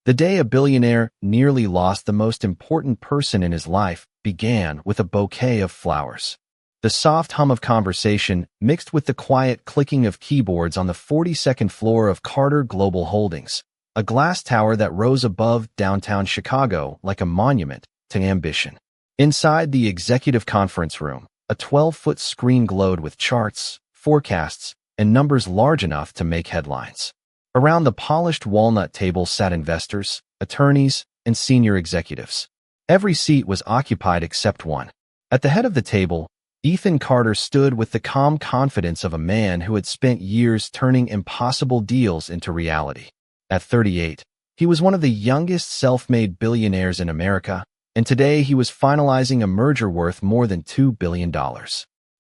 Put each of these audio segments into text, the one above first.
The day a billionaire nearly lost the most important person in his life began with a bouquet of flowers. The soft hum of conversation mixed with the quiet clicking of keyboards on the 42nd floor of Carter Global Holdings, a glass tower that rose above downtown Chicago like a monument to ambition. Inside the executive conference room, a 12-foot screen glowed with charts, forecasts, and numbers large enough to make headlines. Around the polished walnut table sat investors, attorneys, and senior executives. Every seat was occupied except one. At the head of the table, Ethan Carter stood with the calm confidence of a man who had spent years turning impossible deals into reality. At 38, he was one of the youngest self-made billionaires in America, and today he was finalizing a merger worth more than $2 billion.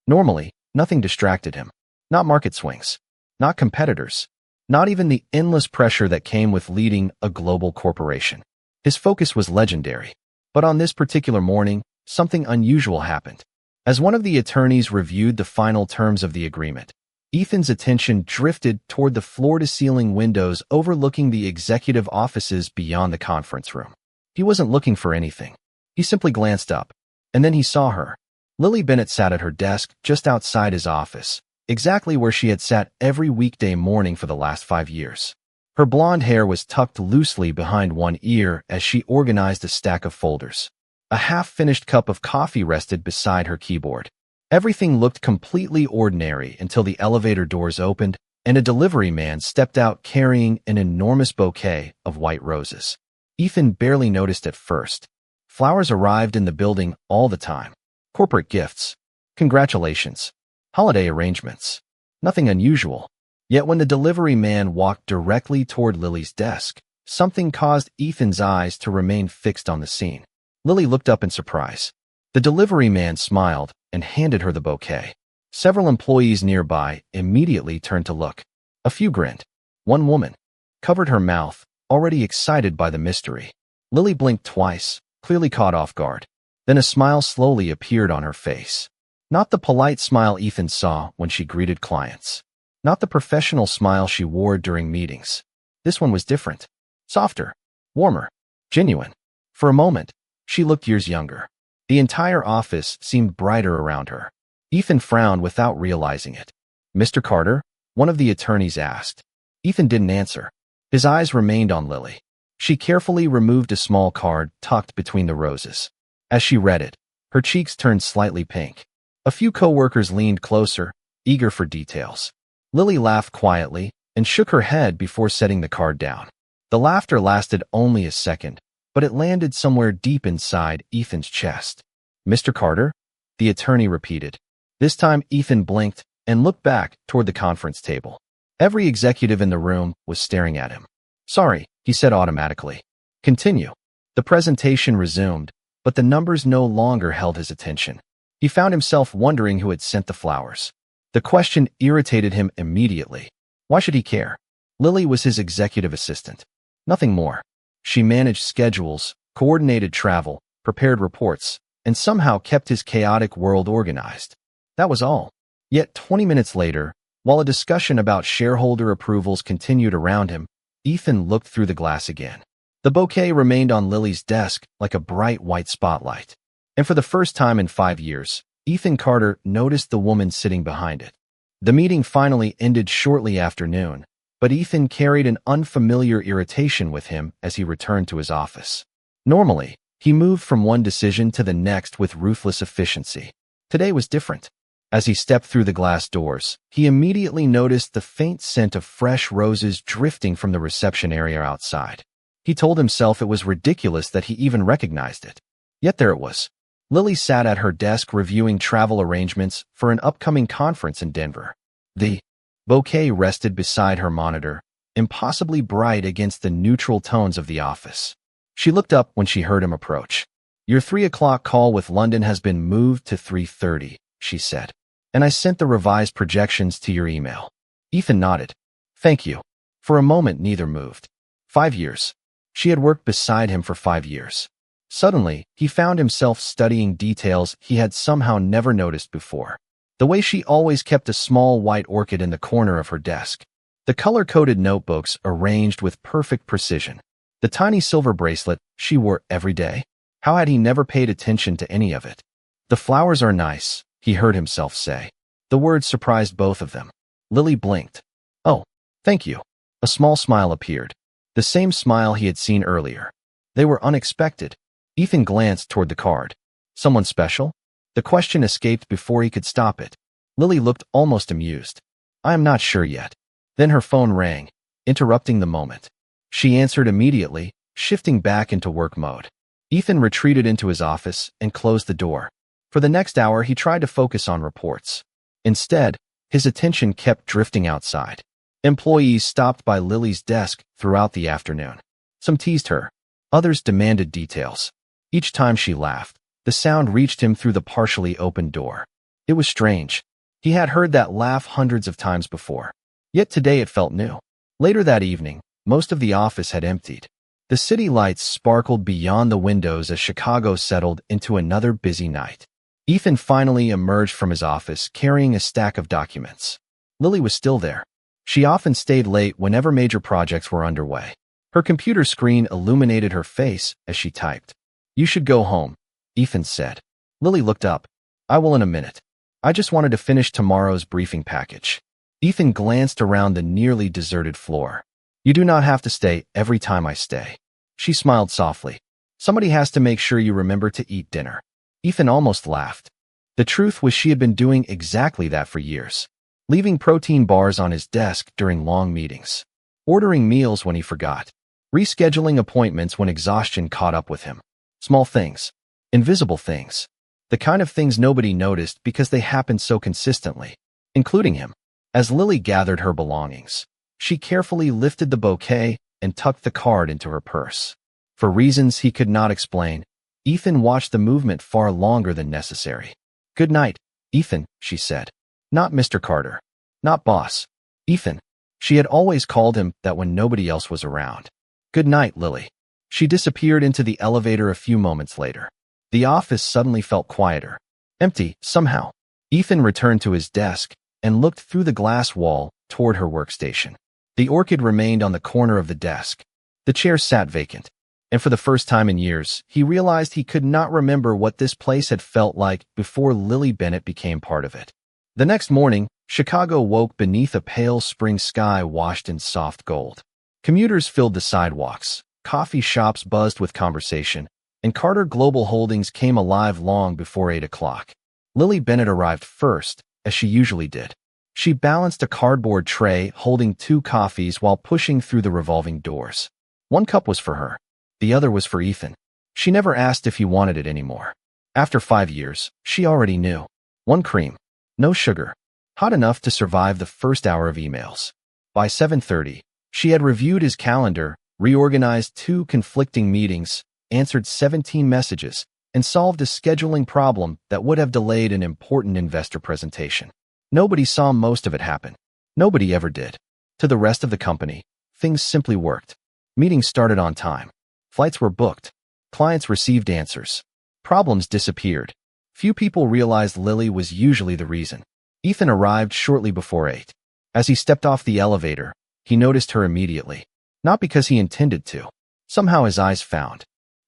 Normally, nothing distracted him. Not market swings, not competitors, not even the endless pressure that came with leading a global corporation. His focus was legendary. But on this particular morning, something unusual happened. As one of the attorneys reviewed the final terms of the agreement, Ethan's attention drifted toward the floor-to-ceiling windows overlooking the executive offices beyond the conference room. He wasn't looking for anything. He simply glanced up, and then he saw her. Lily Bennett sat at her desk just outside his office, exactly where she had sat every weekday morning for the last 5 years. Her blonde hair was tucked loosely behind one ear as she organized a stack of folders. A half-finished cup of coffee rested beside her keyboard. Everything looked completely ordinary until the elevator doors opened and a delivery man stepped out carrying an enormous bouquet of white roses. Ethan barely noticed at first. Flowers arrived in the building all the time. Corporate gifts, congratulations, holiday arrangements. Nothing unusual. Yet when the delivery man walked directly toward Lily's desk, something caused Ethan's eyes to remain fixed on the scene. Lily looked up in surprise. The delivery man smiled and handed her the bouquet. Several employees nearby immediately turned to look. A few grinned. One woman covered her mouth, already excited by the mystery. Lily blinked twice, clearly caught off guard. Then a smile slowly appeared on her face. Not the polite smile Ethan saw when she greeted clients. Not the professional smile she wore during meetings. This one was different. Softer, warmer, genuine. For a moment, she looked years younger. The entire office seemed brighter around her. Ethan frowned without realizing it. "Mr. Carter?" one of the attorneys asked. Ethan didn't answer. His eyes remained on Lily. She carefully removed a small card tucked between the roses. As she read it, her cheeks turned slightly pink. A few coworkers leaned closer, eager for details. Lily laughed quietly and shook her head before setting the card down. The laughter lasted only a second, but it landed somewhere deep inside Ethan's chest. "Mr. Carter?" the attorney repeated. This time Ethan blinked and looked back toward the conference table. Every executive in the room was staring at him. "Sorry," he said automatically. "Continue." The presentation resumed, but the numbers no longer held his attention. He found himself wondering who had sent the flowers. The question irritated him immediately. Why should he care? Lily was his executive assistant. Nothing more. She managed schedules, coordinated travel, prepared reports, and somehow kept his chaotic world organized. That was all. Yet 20 minutes later, while a discussion about shareholder approvals continued around him, Ethan looked through the glass again. The bouquet remained on Lily's desk like a bright white spotlight. And for the first time in 5 years, Ethan Carter noticed the woman sitting behind it. The meeting finally ended shortly after noon, but Ethan carried an unfamiliar irritation with him as he returned to his office. Normally, he moved from one decision to the next with ruthless efficiency. Today was different. As he stepped through the glass doors, he immediately noticed the faint scent of fresh roses drifting from the reception area outside. He told himself it was ridiculous that he even recognized it. Yet there it was. Lily sat at her desk reviewing travel arrangements for an upcoming conference in Denver. The bouquet rested beside her monitor, impossibly bright against the neutral tones of the office. She looked up when she heard him approach. "Your 3 o'clock call with London has been moved to 3:30, she said. "And I sent the revised projections to your email." Ethan nodded. "Thank you." For a moment, neither moved. 5 years. She had worked beside him for 5 years. Suddenly, he found himself studying details he had somehow never noticed before. The way she always kept a small white orchid in the corner of her desk. The color-coded notebooks arranged with perfect precision. The tiny silver bracelet she wore every day. How had he never paid attention to any of it? The flowers are nice, he heard himself say. The words surprised both of them. Lily blinked. Oh, thank you. A small smile appeared. The same smile he had seen earlier. They were unexpected. Ethan glanced toward the card. Someone special? The question escaped before he could stop it. Lily looked almost amused. I am not sure yet. Then her phone rang, interrupting the moment. She answered immediately, shifting back into work mode. Ethan retreated into his office and closed the door. For the next hour, he tried to focus on reports. Instead, his attention kept drifting outside. Employees stopped by Lily's desk throughout the afternoon. Some teased her. Others demanded details. Each time she laughed, the sound reached him through the partially opened door. It was strange. He had heard that laugh hundreds of times before. Yet today it felt new. Later that evening, most of the office had emptied. The city lights sparkled beyond the windows as Chicago settled into another busy night. Ethan finally emerged from his office carrying a stack of documents. Lily was still there. She often stayed late whenever major projects were underway. Her computer screen illuminated her face as she typed. You should go home, Ethan said. Lily looked up. I will in a minute. I just wanted to finish tomorrow's briefing package. Ethan glanced around the nearly deserted floor. You do not have to stay every time I stay. She smiled softly. Somebody has to make sure you remember to eat dinner. Ethan almost laughed. The truth was she had been doing exactly that for years. Leaving protein bars on his desk during long meetings. Ordering meals when he forgot. Rescheduling appointments when exhaustion caught up with him. Small things. Invisible things. The kind of things nobody noticed because they happened so consistently. Including him. As Lily gathered her belongings, she carefully lifted the bouquet and tucked the card into her purse. For reasons he could not explain, Ethan watched the movement far longer than necessary. Good night, Ethan, she said. Not Mr. Carter. Not boss. Ethan. She had always called him that when nobody else was around. Good night, Lily. She disappeared into the elevator a few moments later. The office suddenly felt quieter. Empty, somehow. Ethan returned to his desk and looked through the glass wall toward her workstation. The orchid remained on the corner of the desk. The chair sat vacant. And for the first time in years, he realized he could not remember what this place had felt like before Lily Bennett became part of it. The next morning, Chicago woke beneath a pale spring sky washed in soft gold. Commuters filled the sidewalks, coffee shops buzzed with conversation, and Carter Global Holdings came alive long before 8 o'clock. Lily Bennett arrived first, as she usually did. She balanced a cardboard tray holding 2 coffees while pushing through the revolving doors. One cup was for her. The other was for Ethan. She never asked if he wanted it anymore. After 5 years, she already knew. 1 cream. No sugar. Hot enough to survive the first hour of emails. By 7:30, she had reviewed his calendar, reorganized 2 conflicting meetings, answered 17 messages, and solved a scheduling problem that would have delayed an important investor presentation. Nobody saw most of it happen. Nobody ever did. To the rest of the company, things simply worked. Meetings started on time. Flights were booked. Clients received answers. Problems disappeared. Few people realized Lily was usually the reason. Ethan arrived shortly before 8. As he stepped off the elevator, he noticed her immediately. Not because he intended to. Somehow his eyes found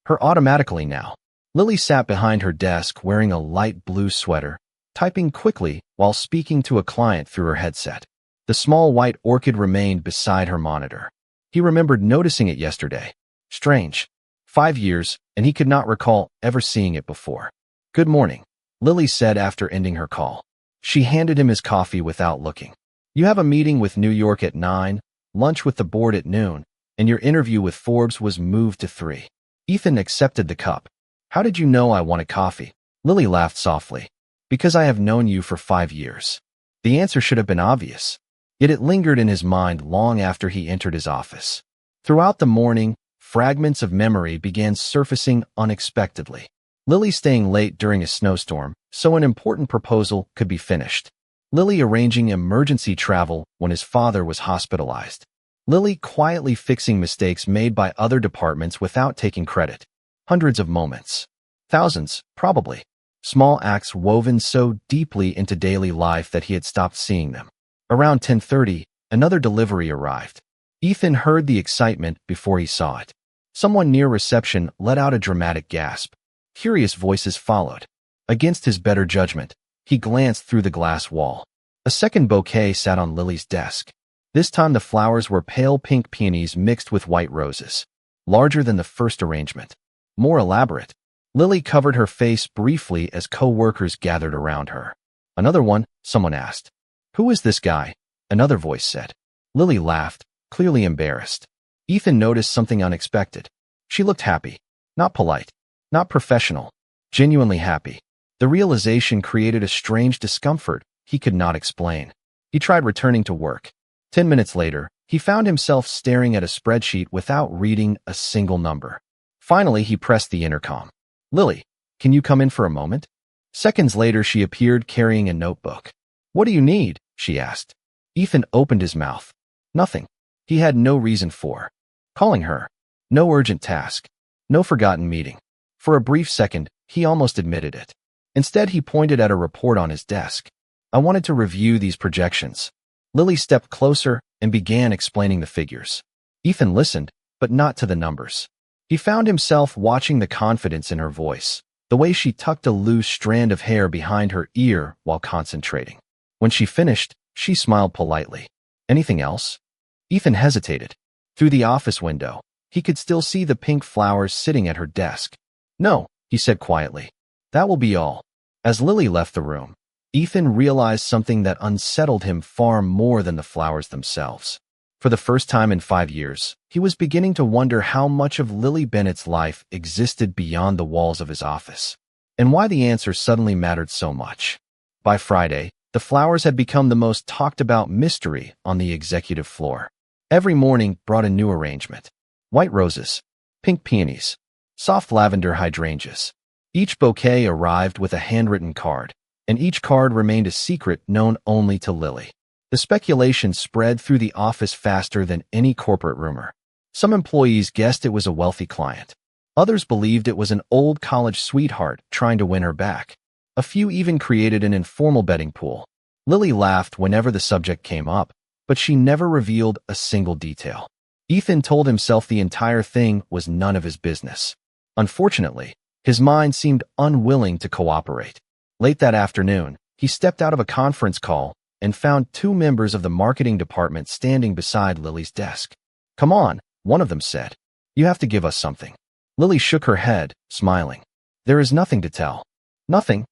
her automatically now. Lily sat behind her desk wearing a light blue sweater, typing quickly while speaking to a client through her headset. The small white orchid remained beside her monitor. He remembered noticing it yesterday. Strange. 5 years, and he could not recall ever seeing it before. Good morning, Lily said after ending her call. She handed him his coffee without looking. You have a meeting with New York at 9, lunch with the board at noon, and your interview with Forbes was moved to 3. Ethan accepted the cup. How did you know I wanted coffee? Lily laughed softly. Because I have known you for 5 years. The answer should have been obvious. Yet it lingered in his mind long after he entered his office. Throughout the morning, fragments of memory began surfacing unexpectedly. Lily staying late during a snowstorm, so an important proposal could be finished. Lily arranging emergency travel when his father was hospitalized. Lily quietly fixing mistakes made by other departments without taking credit. Hundreds of moments. Thousands, probably. Small acts woven so deeply into daily life that he had stopped seeing them. Around 10:30, another delivery arrived. Ethan heard the excitement before he saw it. Someone near reception let out a dramatic gasp. Curious voices followed. Against his better judgment, he glanced through the glass wall. A second bouquet sat on Lily's desk. This time the flowers were pale pink peonies mixed with white roses. Larger than the first arrangement. More elaborate. Lily covered her face briefly as co-workers gathered around her. Another one, someone asked. Who is this guy? Another voice said. Lily laughed, clearly embarrassed. Ethan noticed something unexpected. She looked happy. Not polite. Not professional. Genuinely happy. The realization created a strange discomfort he could not explain. He tried returning to work. 10 minutes later, he found himself staring at a spreadsheet without reading a single number. Finally, he pressed the intercom. Lily, can you come in for a moment? Seconds later, she appeared carrying a notebook. What do you need? She asked. Ethan opened his mouth. Nothing. He had no reason for calling her. No urgent task. No forgotten meeting. For a brief second, he almost admitted it. Instead, he pointed at a report on his desk. I wanted to review these projections. Lily stepped closer and began explaining the figures. Ethan listened, but not to the numbers. He found himself watching the confidence in her voice, the way she tucked a loose strand of hair behind her ear while concentrating. When she finished, she smiled politely. Anything else? Ethan hesitated. Through the office window, he could still see the pink flowers sitting at her desk. No, he said quietly. That will be all. As Lily left the room, Ethan realized something that unsettled him far more than the flowers themselves. For the first time in 5 years, he was beginning to wonder how much of Lily Bennett's life existed beyond the walls of his office, and why the answer suddenly mattered so much. By Friday, the flowers had become the most talked-about mystery on the executive floor. Every morning brought a new arrangement. White roses, pink peonies, soft lavender hydrangeas. Each bouquet arrived with a handwritten card, and each card remained a secret known only to Lily. The speculation spread through the office faster than any corporate rumor. Some employees guessed it was a wealthy client. Others believed it was an old college sweetheart trying to win her back. A few even created an informal betting pool. Lily laughed whenever the subject came up, but she never revealed a single detail. Ethan told himself the entire thing was none of his business. Unfortunately, his mind seemed unwilling to cooperate. Late that afternoon, he stepped out of a conference call and found 2 members of the marketing department standing beside Lily's desk. Come on, one of them said. You have to give us something. Lily shook her head, smiling. There is nothing to tell. Nothing?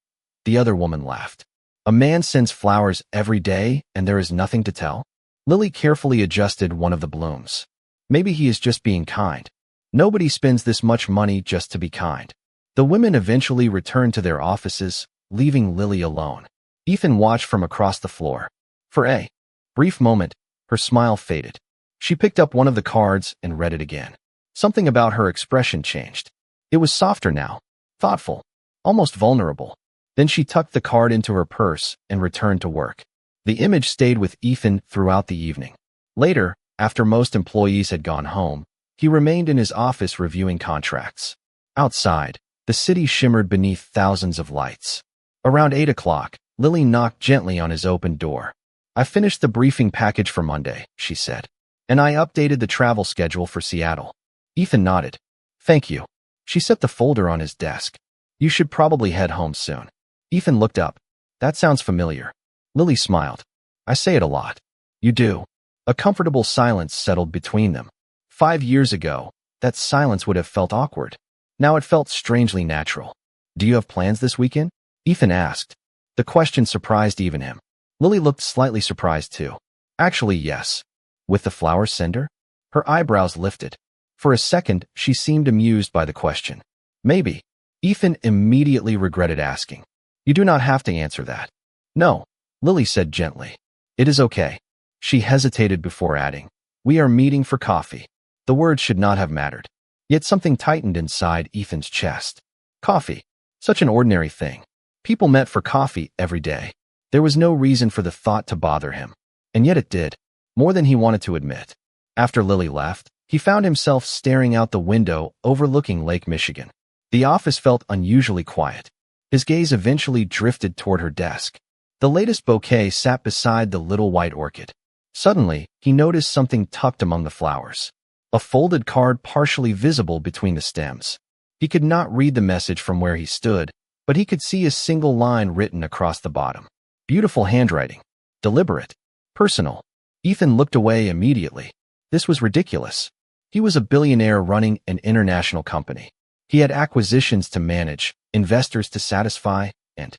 The other woman laughed. A man sends flowers every day and there is nothing to tell? Lily carefully adjusted one of the blooms. Maybe he is just being kind. Nobody spends this much money just to be kind. The women eventually returned to their offices, leaving Lily alone. Ethan watched from across the floor. For a brief moment, her smile faded. She picked up one of the cards and read it again. Something about her expression changed. It was softer now, thoughtful, almost vulnerable. Then she tucked the card into her purse and returned to work. The image stayed with Ethan throughout the evening. Later, after most employees had gone home, he remained in his office reviewing contracts. Outside, the city shimmered beneath thousands of lights. Around 8 o'clock, Lily knocked gently on his open door. I finished the briefing package for Monday, she said. And I updated the travel schedule for Seattle. Ethan nodded. Thank you. She set the folder on his desk. You should probably head home soon. Ethan looked up. That sounds familiar. Lily smiled. I say it a lot. You do. A comfortable silence settled between them. 5 years ago, that silence would have felt awkward. Now it felt strangely natural. Do you have plans this weekend? Ethan asked. The question surprised even him. Lily looked slightly surprised too. Actually, yes. With the flower sender? Her eyebrows lifted. For a second, she seemed amused by the question. Maybe. Ethan immediately regretted asking. You do not have to answer that. No, Lily said gently. It is okay. She hesitated before adding. We are meeting for coffee. The words should not have mattered. Yet something tightened inside Ethan's chest. Coffee. Such an ordinary thing. People met for coffee every day. There was no reason for the thought to bother him. And yet it did. More than he wanted to admit. After Lily left, he found himself staring out the window overlooking Lake Michigan. The office felt unusually quiet. His gaze eventually drifted toward her desk. The latest bouquet sat beside the little white orchid. Suddenly, he noticed something tucked among the flowers. a folded card partially visible between the stems. He could not read the message from where he stood, but he could see a single line written across the bottom. Beautiful handwriting. Deliberate. Personal. Ethan looked away immediately. This was ridiculous. He was a billionaire running an international company. He had acquisitions to manage, investors to satisfy, and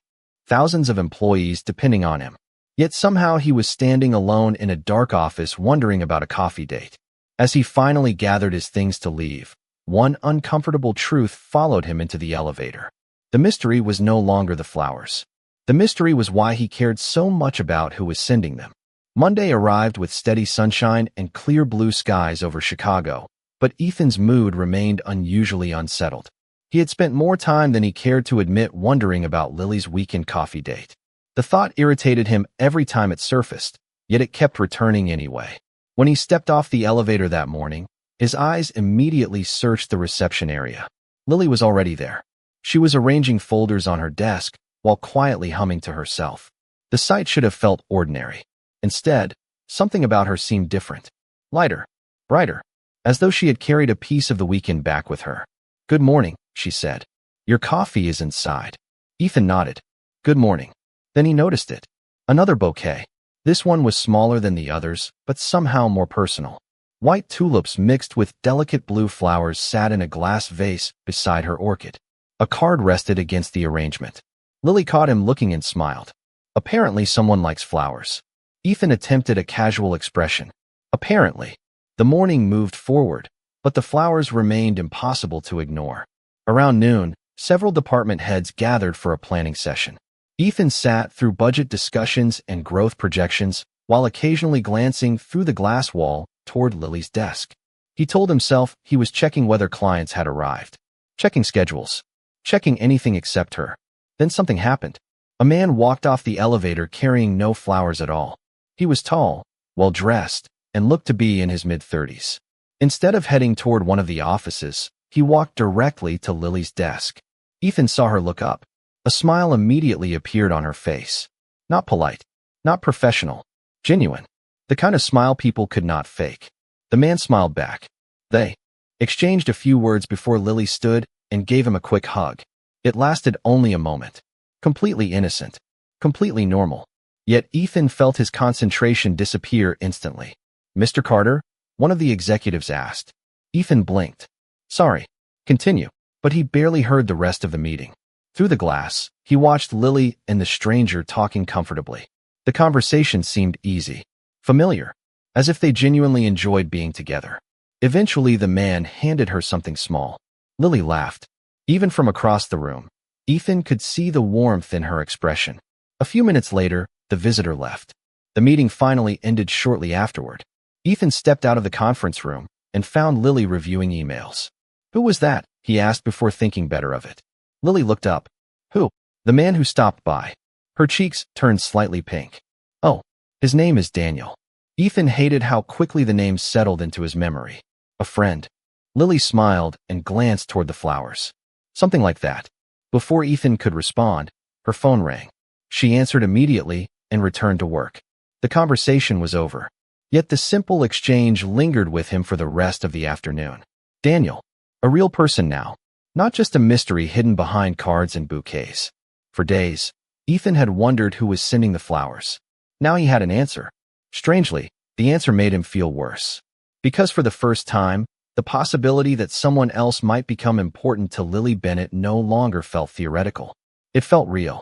thousands of employees depending on him. Yet somehow he was standing alone in a dark office wondering about a coffee date. As he finally gathered his things to leave, one uncomfortable truth followed him into the elevator. The mystery was no longer the flowers. The mystery was why he cared so much about who was sending them. Monday arrived with steady sunshine and clear blue skies over Chicago, but Ethan's mood remained unusually unsettled. He had spent more time than he cared to admit wondering about Lily's weekend coffee date. The thought irritated him every time it surfaced, yet it kept returning anyway. When he stepped off the elevator that morning, his eyes immediately searched the reception area. Lily was already there. She was arranging folders on her desk while quietly humming to herself. The sight should have felt ordinary. Instead, something about her seemed different. Lighter, brighter, as though she had carried a piece of the weekend back with her. "Good morning," she said. "Your coffee is inside." Ethan nodded. "Good morning." Then he noticed it. Another bouquet. This one was smaller than the others, but somehow more personal. White tulips mixed with delicate blue flowers sat in a glass vase beside her orchid. A card rested against the arrangement. Lily caught him looking and smiled. Apparently someone likes flowers. Ethan attempted a casual expression. Apparently. The morning moved forward, but the flowers remained impossible to ignore. Around noon, several department heads gathered for a planning session. Ethan sat through budget discussions and growth projections while occasionally glancing through the glass wall toward Lily's desk. He told himself he was checking whether clients had arrived, checking schedules, checking anything except her. Then something happened. A man walked off the elevator carrying no flowers at all. He was tall, well-dressed, and looked to be in his mid-30s. Instead of heading toward one of the offices, he walked directly to Lily's desk. Ethan saw her look up. A smile immediately appeared on her face. Not polite, not professional, genuine. The kind of smile people could not fake. The man smiled back. They exchanged a few words before Lily stood and gave him a quick hug. It lasted only a moment. Completely innocent, completely normal. Yet Ethan felt his concentration disappear instantly. "Mr. Carter?" one of the executives asked. Ethan blinked. "Sorry." "Continue." But he barely heard the rest of the meeting. Through the glass, he watched Lily and the stranger talking comfortably. The conversation seemed easy, familiar, as if they genuinely enjoyed being together. Eventually, the man handed her something small. Lily laughed. Even from across the room, Ethan could see the warmth in her expression. A few minutes later, the visitor left. The meeting finally ended shortly afterward. Ethan stepped out of the conference room and found Lily reviewing emails. "Who was that?" he asked before thinking better of it. Lily looked up. "Who?" "The man who stopped by." Her cheeks turned slightly pink. "Oh, his name is Daniel." Ethan hated how quickly the name settled into his memory. "A friend." Lily smiled and glanced toward the flowers. "Something like that." Before Ethan could respond, her phone rang. She answered immediately and returned to work. The conversation was over. Yet the simple exchange lingered with him for the rest of the afternoon. Daniel, a real person now. Not just a mystery hidden behind cards and bouquets. For days, Ethan had wondered who was sending the flowers. Now he had an answer. Strangely, the answer made him feel worse. Because for the first time, the possibility that someone else might become important to Lily Bennett no longer felt theoretical. It felt real.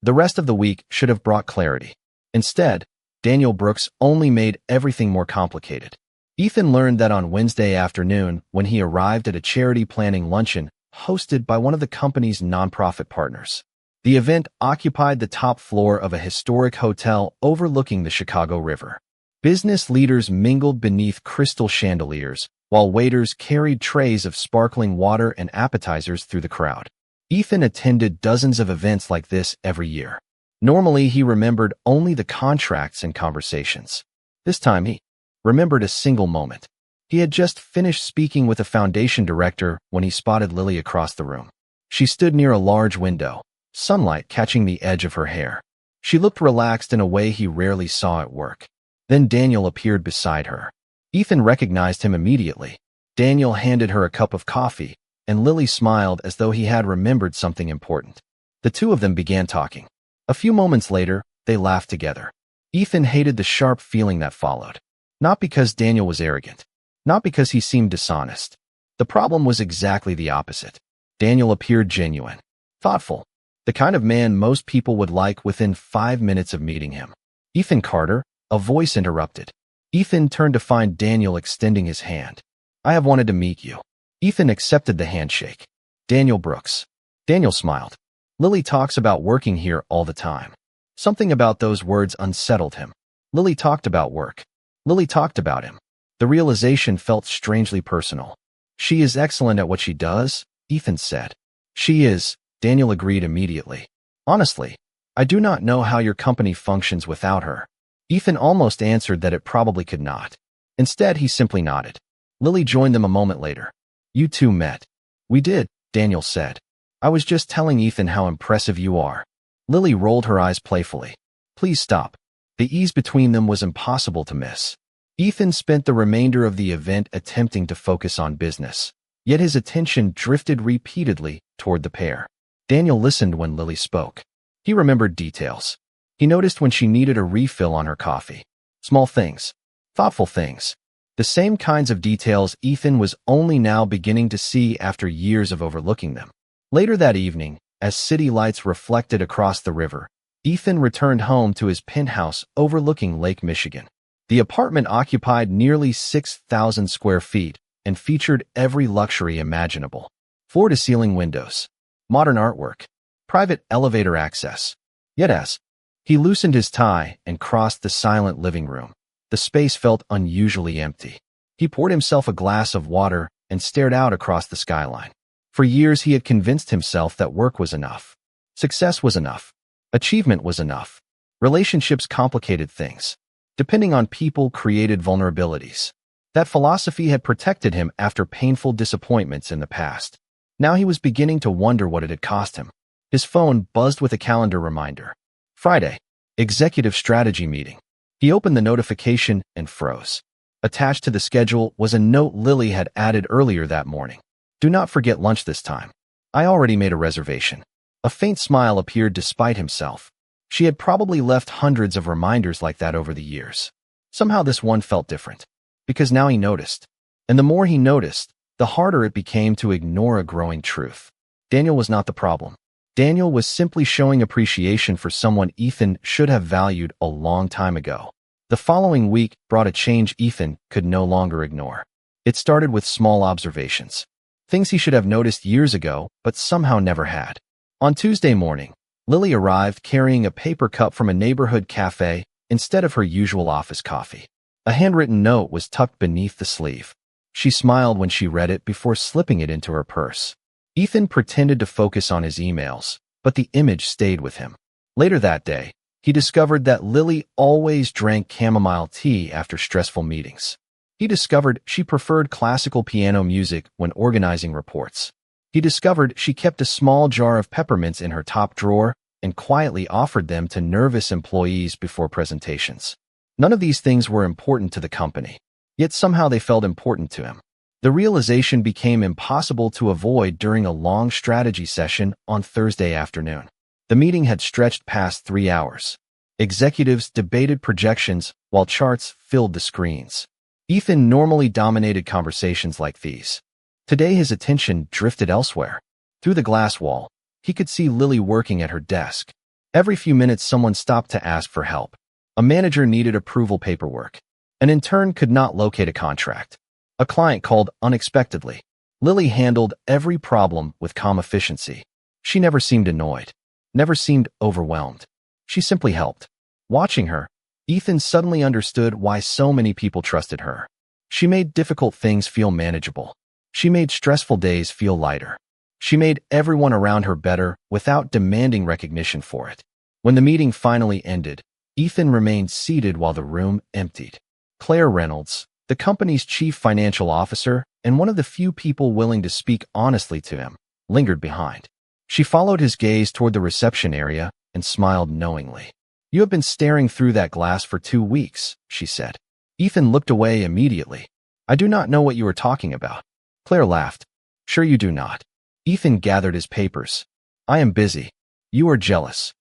The rest of the week should have brought clarity. Instead, Daniel Brooks only made everything more complicated. Ethan learned that on Wednesday afternoon, when he arrived at a charity planning luncheon hosted by one of the company's nonprofit partners. The event occupied the top floor of a historic hotel overlooking the Chicago River. Business leaders mingled beneath crystal chandeliers, while waiters carried trays of sparkling water and appetizers through the crowd. Ethan attended dozens of events like this every year. Normally, he remembered only the contracts and conversations. This time, he remembered a single moment. He had just finished speaking with a foundation director when he spotted Lily across the room. She stood near a large window, sunlight catching the edge of her hair. She looked relaxed in a way he rarely saw at work. Then Daniel appeared beside her. Ethan recognized him immediately. Daniel handed her a cup of coffee, and Lily smiled as though he had remembered something important. The two of them began talking. A few moments later, they laughed together. Ethan hated the sharp feeling that followed. Not because Daniel was arrogant. Not because he seemed dishonest. The problem was exactly the opposite. Daniel appeared genuine, thoughtful, the kind of man most people would like within 5 minutes of meeting him. "Ethan Carter," a voice interrupted. Ethan turned to find Daniel extending his hand. "I have wanted to meet you." Ethan accepted the handshake. "Daniel Brooks." Daniel smiled. "Lily talks about working here all the time." Something about those words unsettled him. Lily talked about work. Lily talked about him. The realization felt strangely personal. "She is excellent at what she does," Ethan said. "She is," Daniel agreed immediately. "Honestly, I do not know how your company functions without her." Ethan almost answered that it probably could not. Instead, he simply nodded. Lily joined them a moment later. "You two met." "We did," Daniel said. "I was just telling Ethan how impressive you are." Lily rolled her eyes playfully. "Please stop." The ease between them was impossible to miss. Ethan spent the remainder of the event attempting to focus on business, yet his attention drifted repeatedly toward the pair. Daniel listened when Lily spoke. He remembered details. He noticed when she needed a refill on her coffee. Small things. Thoughtful things. The same kinds of details Ethan was only now beginning to see after years of overlooking them. Later that evening, as city lights reflected across the river, Ethan returned home to his penthouse overlooking Lake Michigan. The apartment occupied nearly 6,000 square feet and featured every luxury imaginable. Floor-to-ceiling windows, modern artwork, private elevator access. Yet as he loosened his tie and crossed the silent living room, the space felt unusually empty. He poured himself a glass of water and stared out across the skyline. For years he had convinced himself that work was enough. Success was enough. Achievement was enough. Relationships complicated things. Depending on people created vulnerabilities. That philosophy had protected him after painful disappointments in the past. Now he was beginning to wonder what it had cost him. His phone buzzed with a calendar reminder. Friday, executive strategy meeting. He opened the notification and froze. Attached to the schedule was a note Lily had added earlier that morning. "Do not forget lunch this time. I already made a reservation." A faint smile appeared despite himself. She had probably left hundreds of reminders like that over the years. Somehow this one felt different. Because now he noticed. And the more he noticed, the harder it became to ignore a growing truth. Daniel was not the problem. Daniel was simply showing appreciation for someone Ethan should have valued a long time ago. The following week brought a change Ethan could no longer ignore. It started with small observations. Things he should have noticed years ago, but somehow never had. On Tuesday morning, Lily arrived carrying a paper cup from a neighborhood cafe instead of her usual office coffee. A handwritten note was tucked beneath the sleeve. She smiled when she read it before slipping it into her purse. Ethan pretended to focus on his emails, but the image stayed with him. Later that day, he discovered that Lily always drank chamomile tea after stressful meetings. He discovered she preferred classical piano music when organizing reports. He discovered she kept a small jar of peppermints in her top drawer and quietly offered them to nervous employees before presentations. None of these things were important to the company, yet somehow they felt important to him. The realization became impossible to avoid during a long strategy session on Thursday afternoon. The meeting had stretched past 3 hours. Executives debated projections while charts filled the screens. Ethan normally dominated conversations like these. Today his attention drifted elsewhere. Through the glass wall, he could see Lily working at her desk. Every few minutes someone stopped to ask for help. A manager needed approval paperwork. An intern could not locate a contract. A client called unexpectedly. Lily handled every problem with calm efficiency. She never seemed annoyed. Never seemed overwhelmed. She simply helped. Watching her, Ethan suddenly understood why so many people trusted her. She made difficult things feel manageable. She made stressful days feel lighter. She made everyone around her better without demanding recognition for it. When the meeting finally ended, Ethan remained seated while the room emptied. Claire Reynolds, the company's chief financial officer and one of the few people willing to speak honestly to him, lingered behind. She followed his gaze toward the reception area and smiled knowingly. "You have been staring through that glass for 2 weeks," she said. Ethan looked away immediately. I do not know what you are talking about. Claire laughed. Sure you do not. Ethan gathered his papers. I am busy. You are jealous.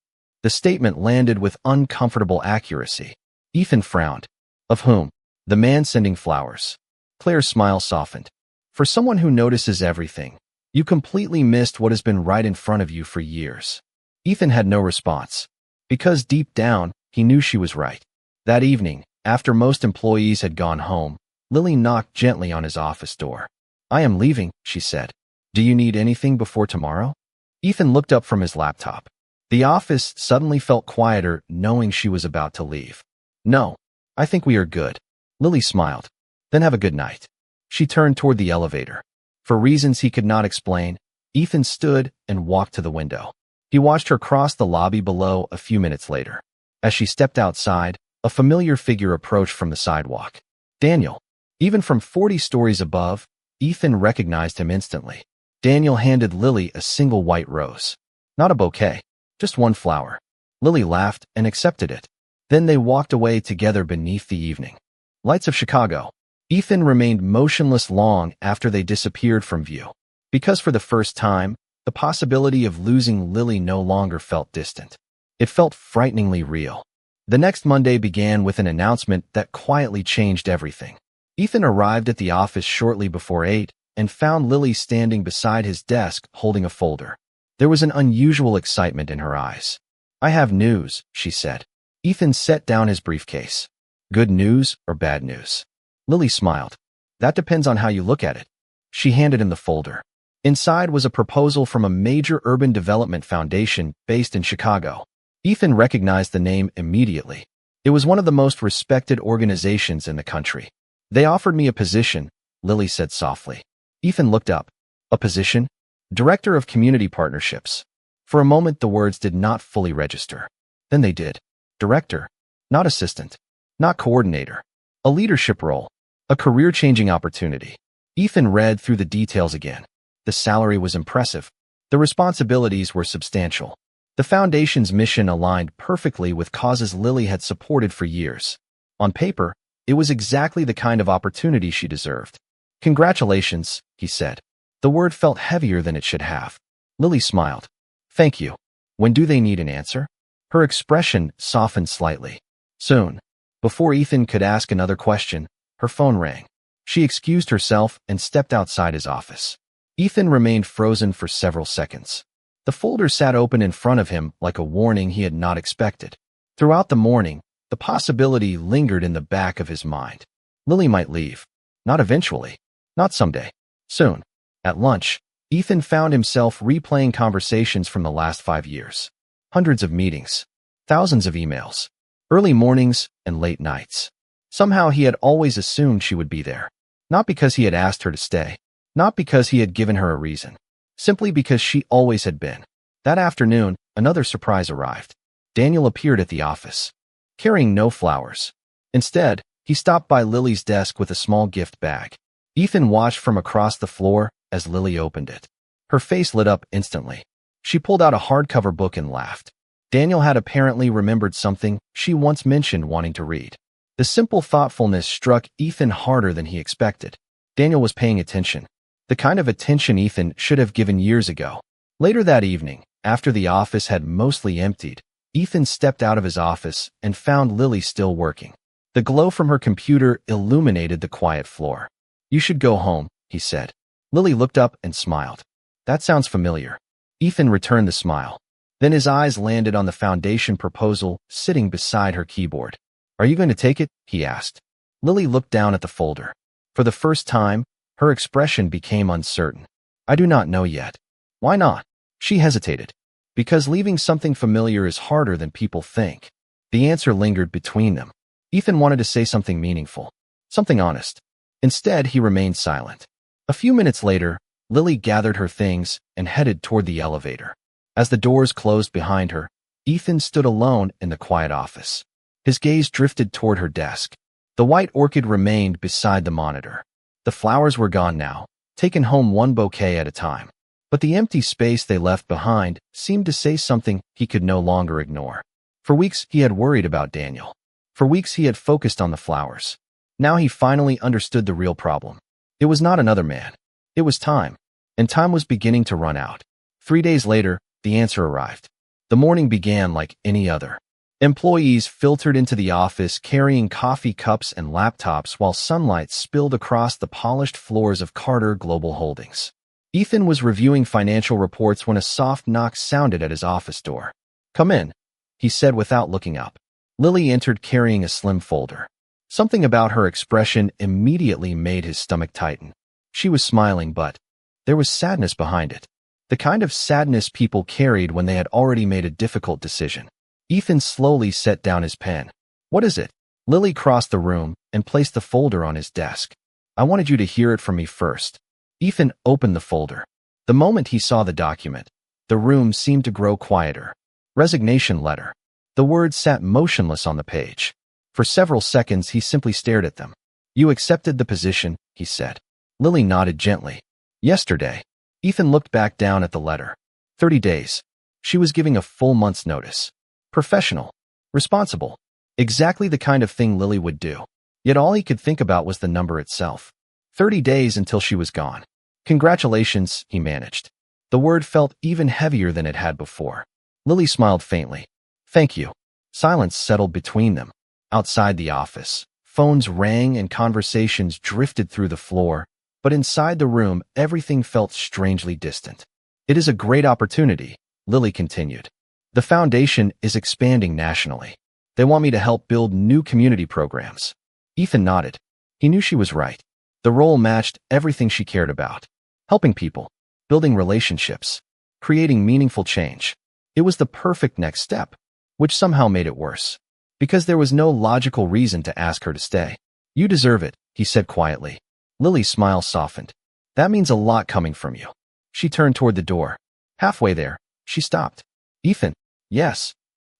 The statement landed with uncomfortable accuracy. Ethan frowned. Of whom? The man sending flowers. Claire's smile softened. For someone who notices everything, you completely missed what has been right in front of you for years. Ethan had no response, because deep down, he knew she was right. That evening, after most employees had gone home, Lily knocked gently on his office door. I am leaving, she said. Do you need anything before tomorrow? Ethan looked up from his laptop. The office suddenly felt quieter knowing she was about to leave. No, I think we are good. Lily smiled. Then have a good night. She turned toward the elevator. For reasons he could not explain, Ethan stood and walked to the window. He watched her cross the lobby below a few minutes later. As she stepped outside, a familiar figure approached from the sidewalk. Daniel. Even from 40 stories above, Ethan recognized him instantly. Daniel handed Lily a single white rose. Not a bouquet, just one flower. Lily laughed and accepted it. Then they walked away together beneath the evening lights of Chicago. Ethan remained motionless long after they disappeared from view, because for the first time, the possibility of losing Lily no longer felt distant. It felt frighteningly real. The next Monday began with an announcement that quietly changed everything. Ethan arrived at the office shortly before 8 and found Lily standing beside his desk holding a folder. There was an unusual excitement in her eyes. I have news, she said. Ethan set down his briefcase. Good news or bad news? Lily smiled. That depends on how you look at it. She handed him the folder. Inside was a proposal from a major urban development foundation based in Chicago. Ethan recognized the name immediately. It was one of the most respected organizations in the country. They offered me a position, Lily said softly. Ethan looked up. A position? Director of Community Partnerships. For a moment, the words did not fully register. Then they did. Director. Not assistant. Not coordinator. A leadership role. A career-changing opportunity. Ethan read through the details again. The salary was impressive. The responsibilities were substantial. The foundation's mission aligned perfectly with causes Lily had supported for years. On paper, it was exactly the kind of opportunity she deserved. Congratulations, he said. The word felt heavier than it should have. Lily smiled. Thank you. When do they need an answer? Her expression softened slightly. Soon. Before Ethan could ask another question, her phone rang. She excused herself and stepped outside his office. Ethan remained frozen for several seconds. The folder sat open in front of him like a warning he had not expected. Throughout the morning, the possibility lingered in the back of his mind. Lily might leave. Not eventually. Not someday. Soon. At lunch, Ethan found himself replaying conversations from the last 5 years. Hundreds of meetings. Thousands of emails. Early mornings and late nights. Somehow he had always assumed she would be there. Not because he had asked her to stay. Not because he had given her a reason. Simply because she always had been. That afternoon, another surprise arrived. Daniel appeared at the office, carrying no flowers. Instead, he stopped by Lily's desk with a small gift bag. Ethan watched from across the floor as Lily opened it. Her face lit up instantly. She pulled out a hardcover book and laughed. Daniel had apparently remembered something she once mentioned wanting to read. The simple thoughtfulness struck Ethan harder than he expected. Daniel was paying attention. The kind of attention Ethan should have given years ago. Later that evening, after the office had mostly emptied, Ethan stepped out of his office and found Lily still working. The glow from her computer illuminated the quiet floor. You should go home, he said. Lily looked up and smiled. That sounds familiar. Ethan returned the smile. Then his eyes landed on the foundation proposal sitting beside her keyboard. Are you going to take it? He asked. Lily looked down at the folder. For the first time, her expression became uncertain. I do not know yet. Why not? She hesitated. Because leaving something familiar is harder than people think. The answer lingered between them. Ethan wanted to say something meaningful, something honest. Instead, he remained silent. A few minutes later, Lily gathered her things and headed toward the elevator. As the doors closed behind her, Ethan stood alone in the quiet office. His gaze drifted toward her desk. The white orchid remained beside the monitor. The flowers were gone now, taken home one bouquet at a time. But the empty space they left behind seemed to say something he could no longer ignore. For weeks, he had worried about Daniel. For weeks, he had focused on the flowers. Now he finally understood the real problem. It was not another man. It was time. And time was beginning to run out. 3 days later, the answer arrived. The morning began like any other. Employees filtered into the office carrying coffee cups and laptops while sunlight spilled across the polished floors of Carter Global Holdings. Ethan was reviewing financial reports when a soft knock sounded at his office door. "Come in," he said without looking up. Lily entered carrying a slim folder. Something about her expression immediately made his stomach tighten. She was smiling, but there was sadness behind it. The kind of sadness people carried when they had already made a difficult decision. Ethan slowly set down his pen. "What is it?" Lily crossed the room and placed the folder on his desk. "I wanted you to hear it from me first." Ethan opened the folder. The moment he saw the document, the room seemed to grow quieter. Resignation letter. The words sat motionless on the page. For several seconds, he simply stared at them. "You accepted the position," he said. Lily nodded gently. "Yesterday." Ethan looked back down at the letter. 30 days. She was giving a full month's notice. Professional. Responsible. Exactly the kind of thing Lily would do. Yet all he could think about was the number itself. 30 days until she was gone. "Congratulations," he managed. The word felt even heavier than it had before. Lily smiled faintly. "Thank you." Silence settled between them. Outside the office, phones rang and conversations drifted through the floor, but inside the room, everything felt strangely distant. "It is a great opportunity," Lily continued. "The foundation is expanding nationally. They want me to help build new community programs." Ethan nodded. He knew she was right. The role matched everything she cared about. Helping people, building relationships, creating meaningful change. It was the perfect next step, which somehow made it worse. Because there was no logical reason to ask her to stay. "You deserve it," he said quietly. Lily's smile softened. "That means a lot coming from you." She turned toward the door. Halfway there, she stopped. "Ethan." "Yes.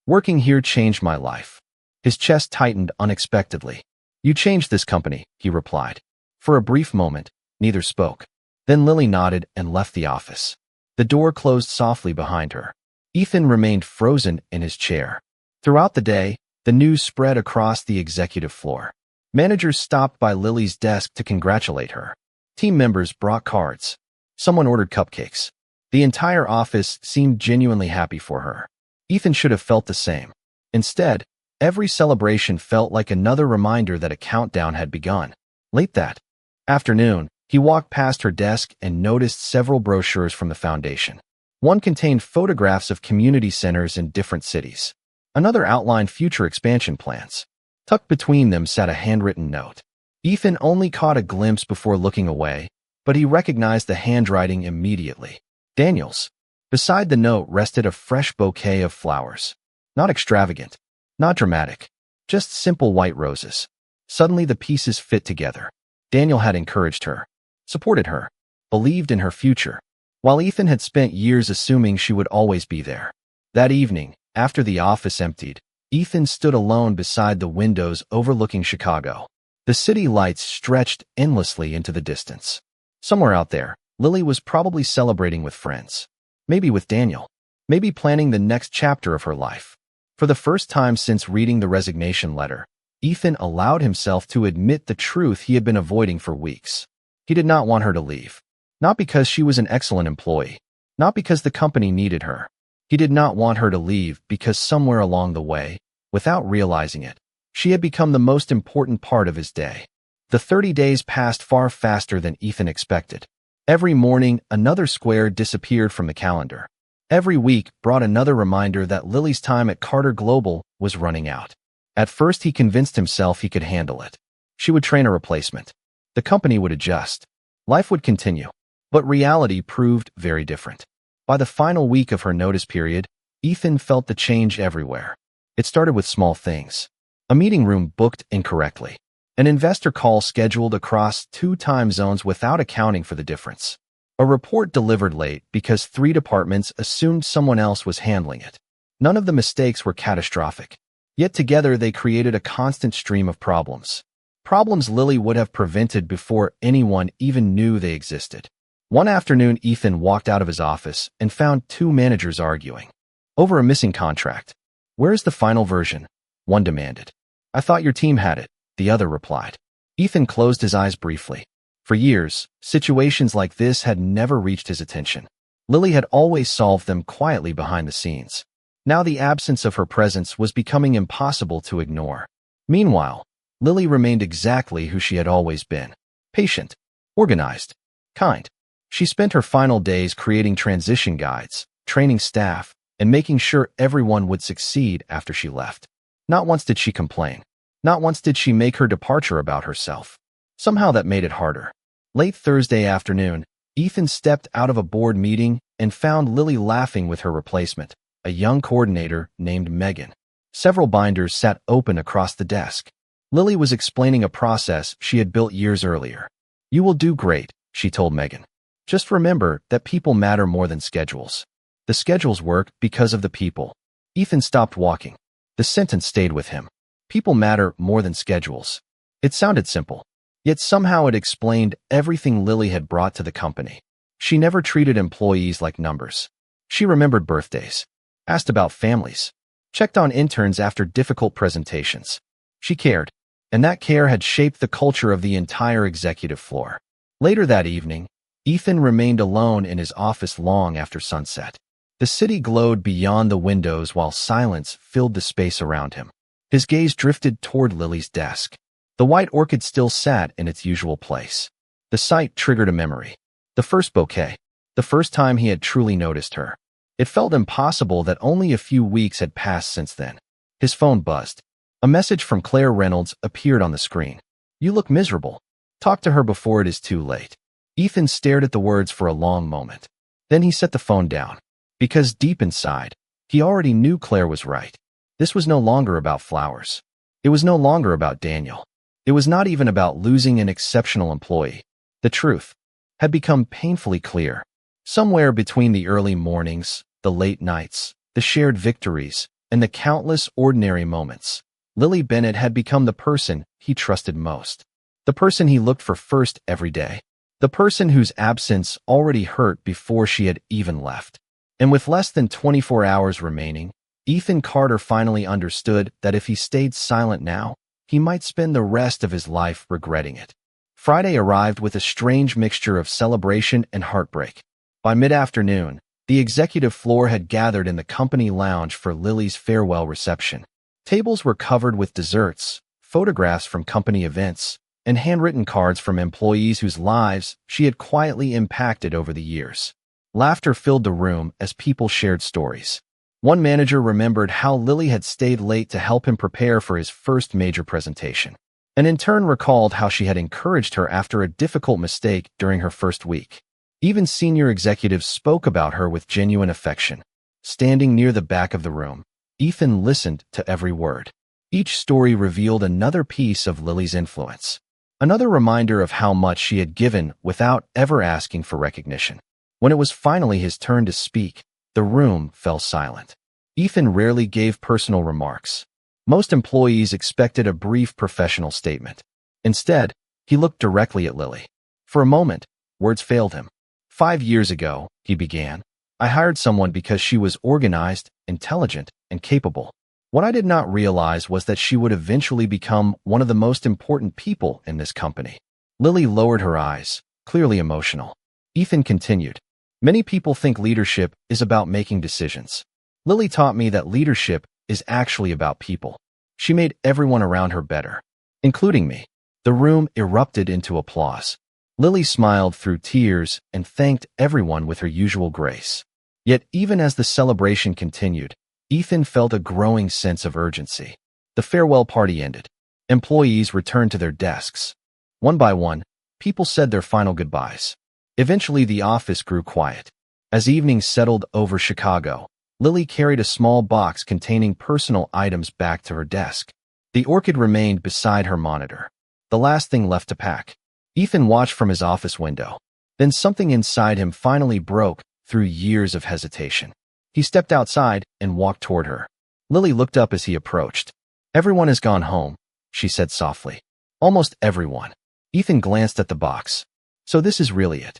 Working here changed my life." His chest tightened unexpectedly. "You changed this company," he replied. For a brief moment, neither spoke. Then Lily nodded and left the office. The door closed softly behind her. Ethan remained frozen in his chair. Throughout the day, the news spread across the executive floor. Managers stopped by Lily's desk to congratulate her. Team members brought cards. Someone ordered cupcakes. The entire office seemed genuinely happy for her. Ethan should have felt the same. Instead, every celebration felt like another reminder that a countdown had begun. Late that afternoon, he walked past her desk and noticed several brochures from the foundation. One contained photographs of community centers in different cities. Another outlined future expansion plans. Tucked between them sat a handwritten note. Ethan only caught a glimpse before looking away, but he recognized the handwriting immediately. Daniel's. Beside the note rested a fresh bouquet of flowers. Not extravagant, not dramatic, just simple white roses. Suddenly the pieces fit together. Daniel had encouraged her, supported her, believed in her future, while Ethan had spent years assuming she would always be there. That evening, after the office emptied, Ethan stood alone beside the windows overlooking Chicago. The city lights stretched endlessly into the distance. Somewhere out there, Lily was probably celebrating with friends. Maybe with Daniel. Maybe planning the next chapter of her life. For the first time since reading the resignation letter, Ethan allowed himself to admit the truth he had been avoiding for weeks. He did not want her to leave. Not because she was an excellent employee. Not because the company needed her. He did not want her to leave because somewhere along the way, without realizing it, she had become the most important part of his day. The 30 days passed far faster than Ethan expected. Every morning, another square disappeared from the calendar. Every week brought another reminder that Lily's time at Carter Global was running out. At first, he convinced himself he could handle it. She would train a replacement. The company would adjust. Life would continue. But reality proved very different. By the final week of her notice period, Ethan felt the change everywhere. It started with small things. A meeting room booked incorrectly. An investor call scheduled across 2 time zones without accounting for the difference. A report delivered late because 3 departments assumed someone else was handling it. None of the mistakes were catastrophic. Yet together they created a constant stream of problems. Problems Lily would have prevented before anyone even knew they existed. One afternoon, Ethan walked out of his office and found 2 managers arguing over a missing contract. "Where is the final version?" one demanded. "I thought your team had it," the other replied. Ethan closed his eyes briefly. For years, situations like this had never reached his attention. Lily had always solved them quietly behind the scenes. Now the absence of her presence was becoming impossible to ignore. Meanwhile, Lily remained exactly who she had always been. Patient, organized, kind. She spent her final days creating transition guides, training staff, and making sure everyone would succeed after she left. Not once did she complain. Not once did she make her departure about herself. Somehow that made it harder. Late Thursday afternoon, Ethan stepped out of a board meeting and found Lily laughing with her replacement, a young coordinator named Megan. Several binders sat open across the desk. Lily was explaining a process she had built years earlier. "You will do great," she told Megan. "Just remember that people matter more than schedules. The schedules work because of the people." Ethan stopped walking. The sentence stayed with him. People matter more than schedules. It sounded simple, yet somehow it explained everything Lily had brought to the company. She never treated employees like numbers. She remembered birthdays, asked about families, checked on interns after difficult presentations. She cared, and that care had shaped the culture of the entire executive floor. Later that evening, Ethan remained alone in his office long after sunset. The city glowed beyond the windows while silence filled the space around him. His gaze drifted toward Lily's desk. The white orchid still sat in its usual place. The sight triggered a memory. The first bouquet. The first time he had truly noticed her. It felt impossible that only a few weeks had passed since then. His phone buzzed. A message from Claire Reynolds appeared on the screen. "You look miserable. Talk to her before it is too late." Ethan stared at the words for a long moment. Then he set the phone down. Because deep inside, he already knew Claire was right. This was no longer about flowers. It was no longer about Daniel. It was not even about losing an exceptional employee. The truth had become painfully clear. Somewhere between the early mornings, the late nights, the shared victories, and the countless ordinary moments, Lily Bennett had become the person he trusted most. The person he looked for first every day. The person whose absence already hurt before she had even left. And with less than 24 hours remaining, Ethan Carter finally understood that if he stayed silent now, he might spend the rest of his life regretting it. Friday arrived with a strange mixture of celebration and heartbreak. By mid-afternoon, the executive floor had gathered in the company lounge for Lily's farewell reception. Tables were covered with desserts, photographs from company events, and handwritten cards from employees whose lives she had quietly impacted over the years. Laughter filled the room as people shared stories. One manager remembered how Lily had stayed late to help him prepare for his first major presentation, and in turn recalled how she had encouraged her after a difficult mistake during her first week. Even senior executives spoke about her with genuine affection. Standing near the back of the room, Ethan listened to every word. Each story revealed another piece of Lily's influence, another reminder of how much she had given without ever asking for recognition. When it was finally his turn to speak, the room fell silent. Ethan rarely gave personal remarks. Most employees expected a brief professional statement. Instead, he looked directly at Lily. For a moment, words failed him. 5 years ago, he began, I hired someone because she was organized, intelligent, and capable. What I did not realize was that she would eventually become one of the most important people in this company. Lily lowered her eyes, clearly emotional. Ethan continued. Many people think leadership is about making decisions. Lily taught me that leadership is actually about people. She made everyone around her better, including me. The room erupted into applause. Lily smiled through tears and thanked everyone with her usual grace. Yet even as the celebration continued, Ethan felt a growing sense of urgency. The farewell party ended. Employees returned to their desks. One by one, people said their final goodbyes. Eventually, the office grew quiet. As evening settled over Chicago, Lily carried a small box containing personal items back to her desk. The orchid remained beside her monitor, the last thing left to pack. Ethan watched from his office window. Then something inside him finally broke through years of hesitation. He stepped outside and walked toward her. Lily looked up as he approached. Everyone has gone home, she said softly. Almost everyone. Ethan glanced at the box. So this is really it.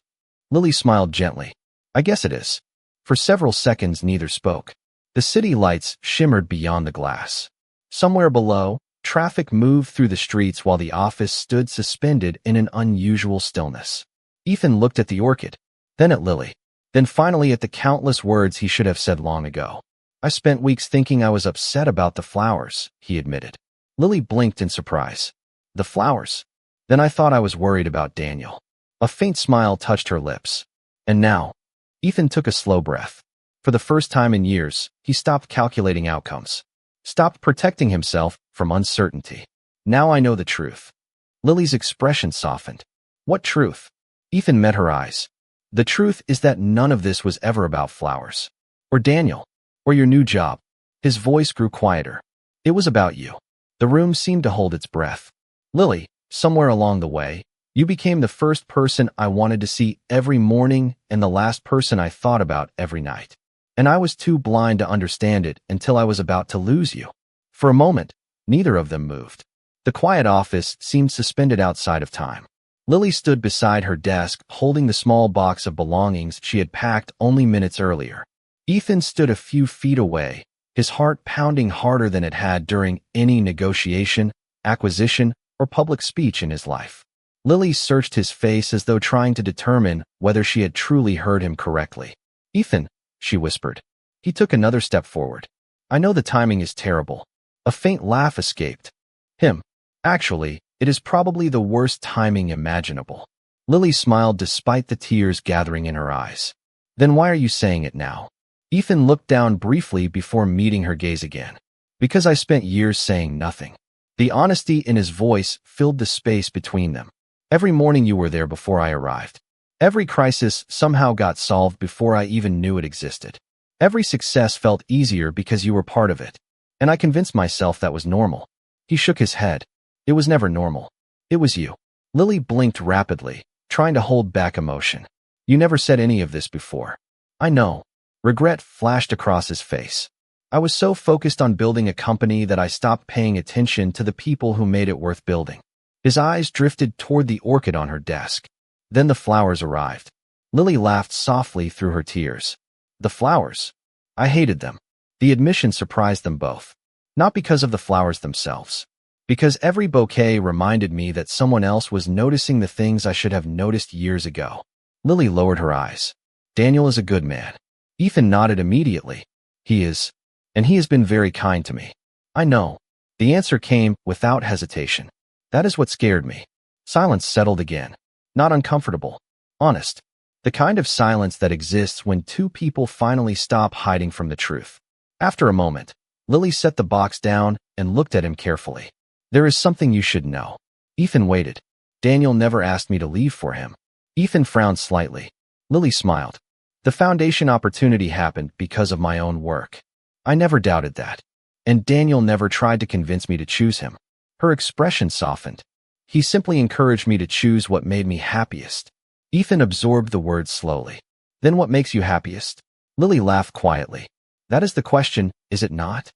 Lily smiled gently. I guess it is. For several seconds, neither spoke. The city lights shimmered beyond the glass. Somewhere below, Traffic moved through the streets while the office stood suspended in an unusual stillness. Ethan looked at the orchid, then at Lily, then finally at the countless words he should have said long ago. I spent weeks thinking I was upset about the flowers, he admitted. Lily blinked in surprise. The flowers? Then I thought I was worried about Daniel. A faint smile touched her lips. And now? Ethan took a slow breath. For the first time in years, he stopped calculating outcomes. Stopped protecting himself from uncertainty. Now I know the truth. Lily's expression softened. What truth? Ethan met her eyes. The truth is that none of this was ever about flowers. Or Daniel. Or your new job. His voice grew quieter. It was about you. The room seemed to hold its breath. Lily, somewhere along the way, you became the first person I wanted to see every morning and the last person I thought about every night. And I was too blind to understand it until I was about to lose you. For a moment, neither of them moved. The quiet office seemed suspended outside of time. Lily stood beside her desk, holding the small box of belongings she had packed only minutes earlier. Ethan stood a few feet away, his heart pounding harder than it had during any negotiation, acquisition, or public speech in his life. Lily searched his face as though trying to determine whether she had truly heard him correctly. Ethan, she whispered. He took another step forward. I know the timing is terrible. A faint laugh escaped him. Actually, it is probably the worst timing imaginable. Lily smiled despite the tears gathering in her eyes. Then why are you saying it now? Ethan looked down briefly before meeting her gaze again. Because I spent years saying nothing. The honesty in his voice filled the space between them. Every morning you were there before I arrived. Every crisis somehow got solved before I even knew it existed. Every success felt easier because you were part of it. And I convinced myself that was normal. He shook his head. It was never normal. It was you. Lily blinked rapidly, trying to hold back emotion. You never said any of this before. I know. Regret flashed across his face. I was so focused on building a company that I stopped paying attention to the people who made it worth building. His eyes drifted toward the orchid on her desk. Then the flowers arrived. Lily laughed softly through her tears. The flowers. I hated them. The admission surprised them both. Not because of the flowers themselves. Because every bouquet reminded me that someone else was noticing the things I should have noticed years ago. Lily lowered her eyes. Daniel is a good man. Ethan nodded immediately. He is. And he has been very kind to me. I know. The answer came without hesitation. That is what scared me. Silence settled again. Not uncomfortable. Honest. The kind of silence that exists when two people finally stop hiding from the truth. After a moment, Lily set the box down and looked at him carefully. There is something you should know. Ethan waited. Daniel never asked me to leave for him. Ethan frowned slightly. Lily smiled. The foundation opportunity happened because of my own work. I never doubted that. And Daniel never tried to convince me to choose him. Her expression softened. He simply encouraged me to choose what made me happiest. Ethan absorbed the words slowly. Then what makes you happiest? Lily laughed quietly. That is the question, is it not?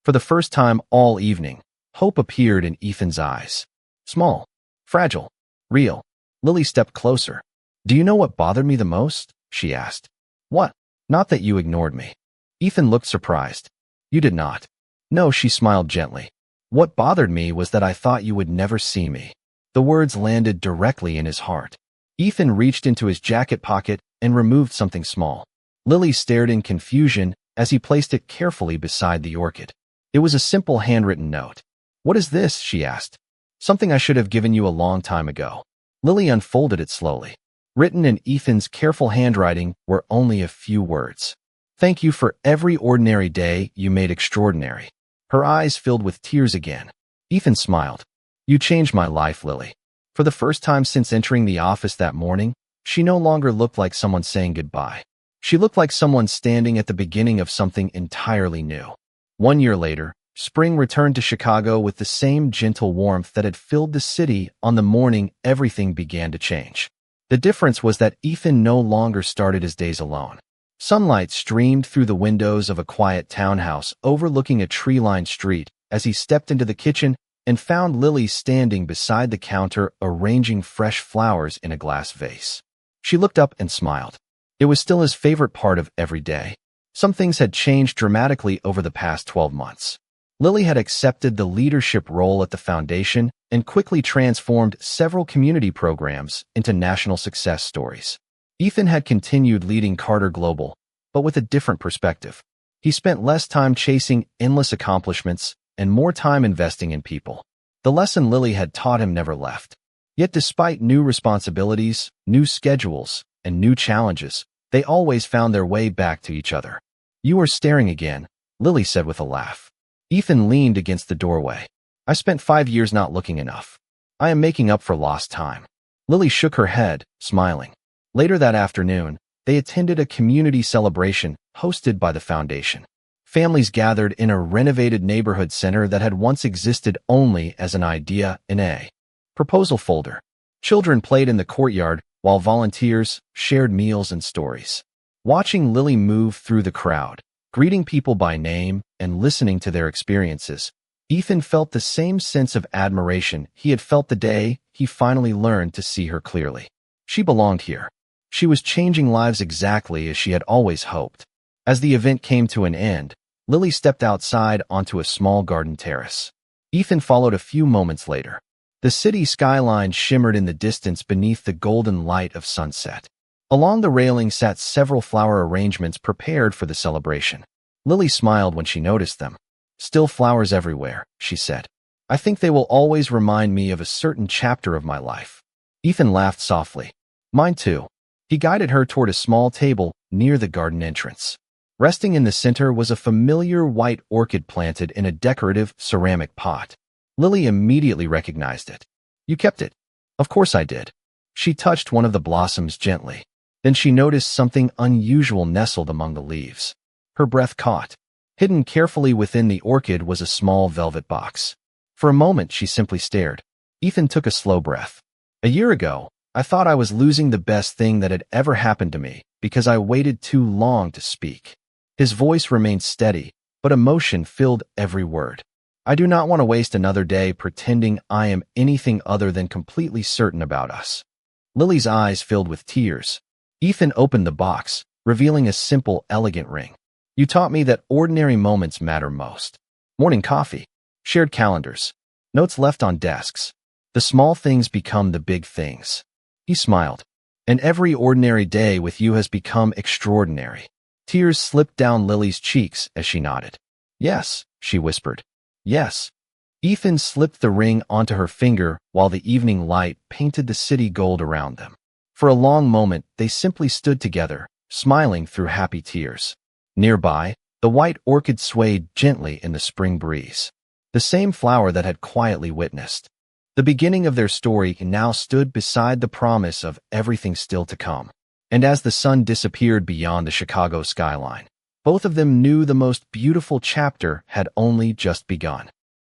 For the first time all evening, hope appeared in Ethan's eyes. Small, fragile, real. Lily stepped closer. Do you know what bothered me the most? She asked. What? Not that you ignored me. Ethan looked surprised. You did not. No, she smiled gently. What bothered me was that I thought you would never see me. The words landed directly in his heart. Ethan reached into his jacket pocket and removed something small. Lily stared in confusion as he placed it carefully beside the orchid. It was a simple handwritten note. What is this? She asked. Something I should have given you a long time ago. Lily unfolded it slowly. Written in Ethan's careful handwriting were only a few words. Thank you for every ordinary day you made extraordinary. Her eyes filled with tears again. Ethan smiled. You changed my life, Lily. For the first time since entering the office that morning, she no longer looked like someone saying goodbye. She looked like someone standing at the beginning of something entirely new. 1 year later, spring returned to Chicago with the same gentle warmth that had filled the city on the morning everything began to change. The difference was that Ethan no longer started his days alone. Sunlight streamed through the windows of a quiet townhouse overlooking a tree-lined street as he stepped into the kitchen and found Lily standing beside the counter arranging fresh flowers in a glass vase. She looked up and smiled. It was still his favorite part of every day. Some things had changed dramatically over the past 12 months. Lily had accepted the leadership role at the foundation and quickly transformed several community programs into national success stories. Ethan had continued leading Carter Global, but with a different perspective. He spent less time chasing endless accomplishments and more time investing in people. The lesson Lily had taught him never left. Yet despite new responsibilities, new schedules, and new challenges, they always found their way back to each other. "You are staring again," Lily said with a laugh. Ethan leaned against the doorway. "I spent 5 years not looking enough. I am making up for lost time." Lily shook her head, smiling. Later that afternoon, they attended a community celebration hosted by the foundation. Families gathered in a renovated neighborhood center that had once existed only as an idea in a proposal folder. Children played in the courtyard while volunteers shared meals and stories. Watching Lily move through the crowd, greeting people by name and listening to their experiences, Ethan felt the same sense of admiration he had felt the day he finally learned to see her clearly. She belonged here. She was changing lives exactly as she had always hoped. As the event came to an end, Lily stepped outside onto a small garden terrace. Ethan followed a few moments later. The city skyline shimmered in the distance beneath the golden light of sunset. Along the railing sat several flower arrangements prepared for the celebration. Lily smiled when she noticed them. "Still flowers everywhere," she said. "I think they will always remind me of a certain chapter of my life." Ethan laughed softly. "Mine too." He guided her toward a small table near the garden entrance. Resting in the center was a familiar white orchid planted in a decorative ceramic pot. Lily immediately recognized it. "You kept it?" "Of course I did." She touched one of the blossoms gently. Then she noticed something unusual nestled among the leaves. Her breath caught. Hidden carefully within the orchid was a small velvet box. For a moment, she simply stared. Ethan took a slow breath. "A year ago, I thought I was losing the best thing that had ever happened to me because I waited too long to speak." His voice remained steady, but emotion filled every word. "I do not want to waste another day pretending I am anything other than completely certain about us." Lily's eyes filled with tears. Ethan opened the box, revealing a simple, elegant ring. "You taught me that ordinary moments matter most. Morning coffee, shared calendars, notes left on desks. The small things become the big things." He smiled. "And every ordinary day with you has become extraordinary." Tears slipped down Lily's cheeks as she nodded. "Yes," she whispered. "Yes." Ethan slipped the ring onto her finger while the evening light painted the city gold around them. For a long moment, they simply stood together, smiling through happy tears. Nearby, the white orchid swayed gently in the spring breeze. The same flower that had quietly witnessed the beginning of their story now stood beside the promise of everything still to come. And as the sun disappeared beyond the Chicago skyline, both of them knew the most beautiful chapter had only just begun.